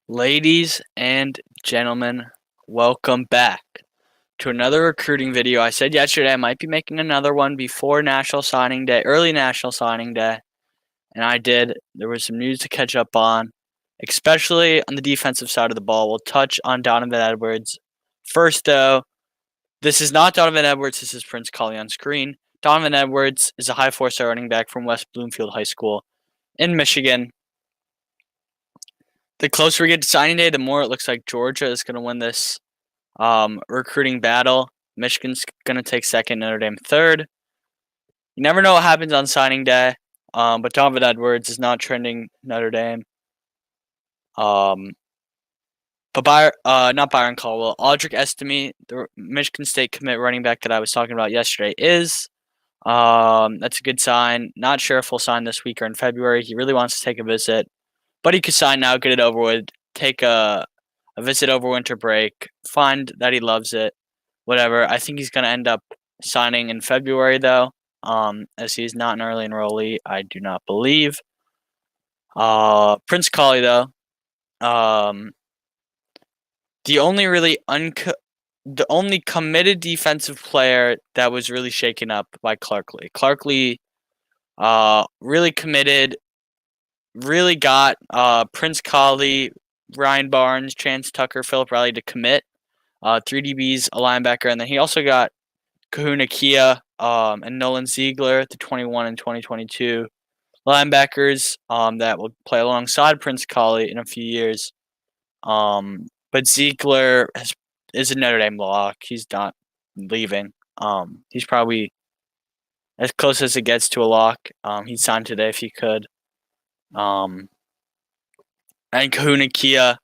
Ladies and gentlemen, welcome back to another recruiting video. I said yesterday I might be making another one before National Signing Day, early National Signing Day, and I did. There was some news to catch up on, especially on the defensive side of the ball. We'll touch on Donovan Edwards. First, though, this is not Donovan Edwards, this is Prince Kollie on screen. Donovan Edwards is a high four-star running back from West Bloomfield High School in Michigan. The closer we get to signing day, the more it looks like Georgia is going to win this recruiting battle. Michigan's going to take second, Notre Dame third. You never know what happens on signing day, but Donovan Edwards is not trending Notre Dame. But not Byron Caldwell. Audric Estime, the Michigan State commit running back that I was talking about yesterday, is. That's a good sign. Not sure if he'll sign this week or in February. He really wants to take a visit. But he could sign now, get it over with, take a visit over winter break, find that he loves it, whatever. I think he's going to end up signing in February, though, as he's not an early enrollee, I do not believe. Prince Kollie, though, the only committed defensive player that was really shaken up by Clark Lee. Clark Lee really committed. Really got Prince Kollie, Ryan Barnes, Chance Tucker, Philip Riley to commit. 3 DBs, a linebacker, and then he also got Kahuna Kia and Nolan Ziegler, the 21 and 2022 linebackers that will play alongside Prince Kollie in a few years. But Ziegler is a Notre Dame lock. He's not leaving. He's probably as close as it gets to a lock. He'd sign today if he could. And Kahuna Kia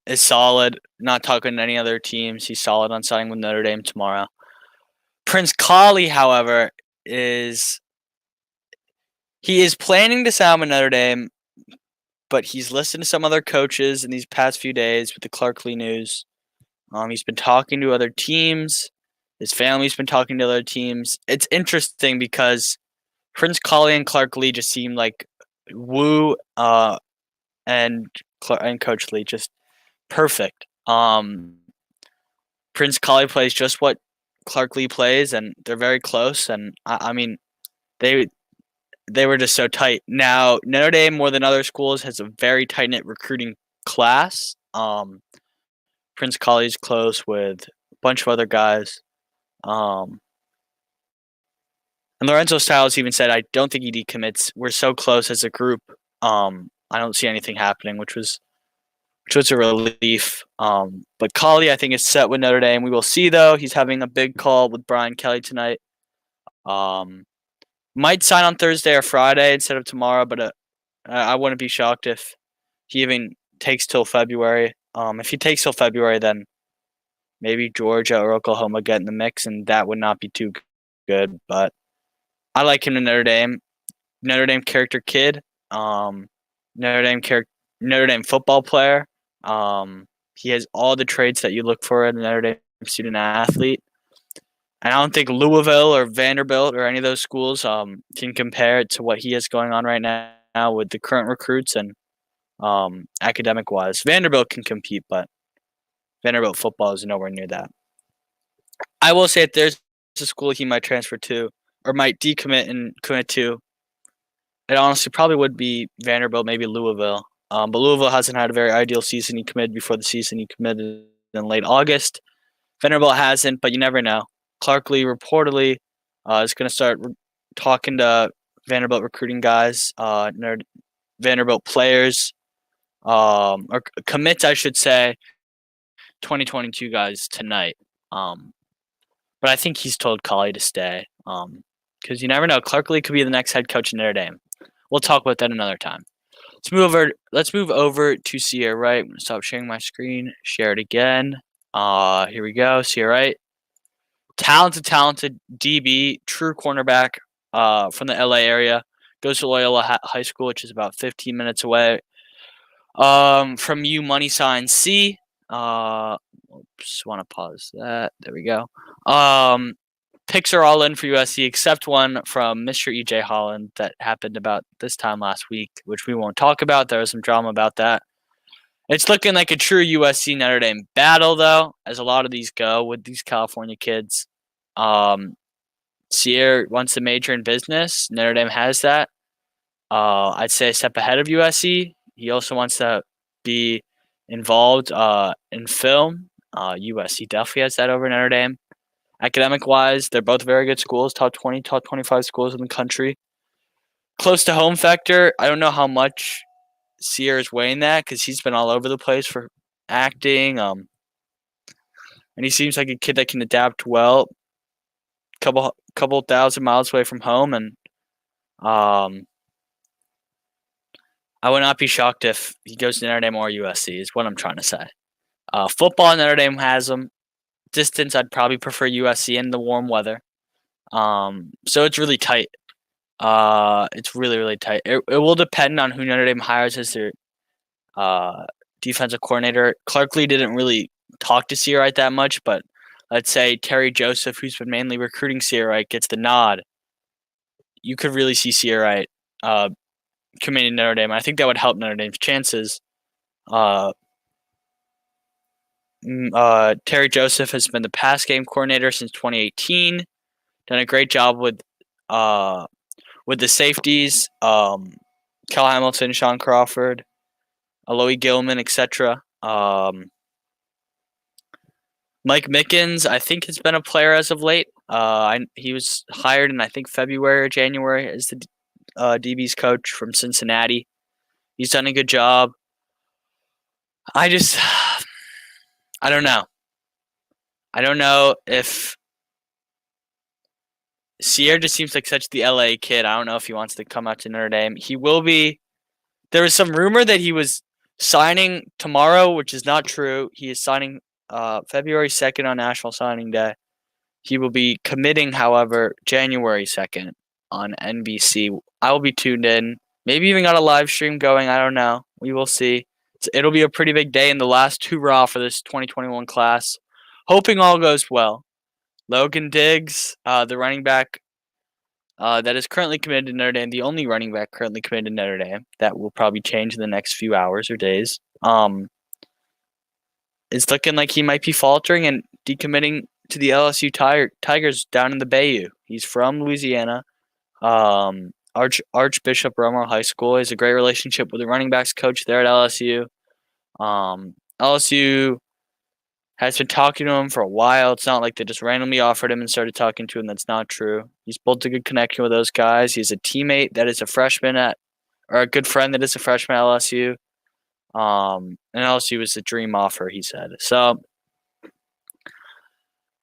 is solid. Not talking to any other teams. He's solid on signing with Notre Dame tomorrow. Prince Kollie, however, is planning to sign with Notre Dame, but he's listened to some other coaches in these past few days with the Clark Lee news. He's been talking to other teams. His family's been talking to other teams. It's interesting because Prince Kollie and Clark Lee just seem like Wu and Coach Lee just perfect. Prince Kollie plays just what Clark Lee plays, and they're very close. And I mean, they were just so tight. Now Notre Dame, more than other schools, has a very tight knit recruiting class. Prince Kollie's close with a bunch of other guys. And Lorenzo Styles even said, "I don't think he decommits. We're so close as a group. I don't see anything happening," which was a relief. But Kollie, I think, is set with Notre Dame. We will see, though. He's having a big call with Brian Kelly tonight. Might sign on Thursday or Friday instead of tomorrow, but I wouldn't be shocked if he even takes till February. If he takes till February, then maybe Georgia or Oklahoma get in the mix, and that would not be too good. But I like him to Notre Dame. Notre Dame character kid. Notre Dame football player. He has all the traits that you look for in a Notre Dame student athlete. And I don't think Louisville or Vanderbilt or any of those schools can compare it to what he has going on right now with the current recruits and academic-wise. Vanderbilt can compete, but Vanderbilt football is nowhere near that. I will say if there's a school he might transfer to or might decommit and commit to, it honestly probably would be Vanderbilt, maybe Louisville. But Louisville hasn't had a very ideal season. He committed before the season. He committed in late August. Vanderbilt hasn't, but you never know. Clark Lee reportedly is going to start talking to Vanderbilt recruiting guys, Vanderbilt players, or commits, I should say, 2022 guys tonight. But I think he's told Kollie to stay because you never know. Clark Lee could be the next head coach in Notre Dame. We'll talk about that another time. Let's move over to Ceyair Wright. I'm going to stop sharing my screen. Share it again. Here we go. Ceyair Wright. Talented DB, true cornerback from the LA area. Goes to Loyola High School, which is about 15 minutes away from U Money Sign C. Oops, want to pause that. There we go. Picks are all in for USC except one from Mr. EJ Holland that happened about this time last week, which we won't talk about. There was some drama about that. It's looking like a true USC Notre Dame battle, though, as a lot of these go with these California kids. Ceyair wants to major in business. Notre Dame has that. I'd say a step ahead of USC. He also wants to be involved in film. USC definitely has that over Notre Dame. Academic-wise, they're both very good schools, top 20, top 25 schools in the country. Close to home factor, I don't know how much Ceyair is weighing that because he's been all over the place for acting. And he seems like a kid that can adapt well. Couple thousand miles away from home, and I would not be shocked if he goes to Notre Dame or USC. Is what I'm trying to say. Football, Notre Dame has him. Distance, I'd probably prefer USC in the warm weather. So it's really tight. It's really, really tight. It will depend on who Notre Dame hires as their defensive coordinator. Kollie didn't really talk to Ceyair Wright that much, but let's say Terry Joseph, who's been mainly recruiting Ceyair Wright, gets the nod. You could really see Ceyair Wright committing to Notre Dame. I think that would help Notre Dame's chances. Terry Joseph has been the pass game coordinator since 2018. Done a great job with the safeties. Cal Hamilton, Sean Crawford, Aloy Gilman, etc. Mike Mickens, I think, has been a player as of late. He was hired in, I think, February or January as the DB's coach from Cincinnati. He's done a good job. I don't know. I don't know if Ceyair just seems like such the LA kid. I don't know if he wants to come out to Notre Dame. He will be. There was some rumor that he was signing tomorrow, which is not true. He is signing February 2nd on National Signing Day. He will be committing, however, January 2nd on NBC. I will be tuned in. Maybe even got a live stream going. I don't know. We will see. It'll be a pretty big day in the last hurrah for this 2021 class. Hoping all goes well. Logan Diggs, the running back that is currently committed to Notre Dame, the only running back currently committed to Notre Dame, that will probably change in the next few hours or days. It's looking like he might be faltering and decommitting to the LSU Tigers down in the Bayou. He's from Louisiana. Archbishop Romero High School. He has a great relationship with the running backs coach there at LSU. LSU has been talking to him for a while. It's not like they just randomly offered him and started talking to him. That's not true. He's built a good connection with those guys. He's a teammate that is a freshman or a good friend that is a freshman at LSU. And LSU was a dream offer, he said. So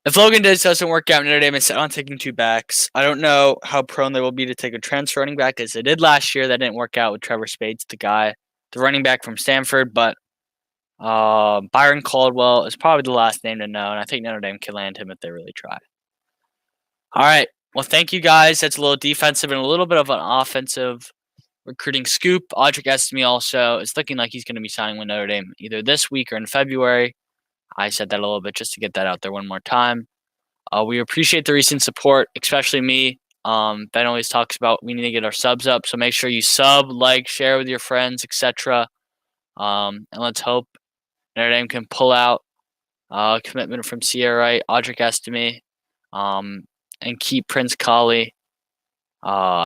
if Logan Diggs doesn't work out, Notre Dame is set on taking two backs. I don't know how prone they will be to take a transfer running back, as they did last year. That didn't work out with Trevor Spades, the running back from Stanford. But Byron Caldwell is probably the last name to know, and I think Notre Dame can land him if they really try. All right. Well, thank you, guys. That's a little defensive and a little bit of an offensive recruiting scoop. Audric Estime also is looking like he's going to be signing with Notre Dame either this week or in February. I said that a little bit just to get that out there one more time. We appreciate the recent support, especially me. Ben always talks about we need to get our subs up, so make sure you sub, like, share with your friends, etc. And let's hope Notre Dame can pull out a commitment from Ceyair Wright, Audric Estime, and keep Prince Kollie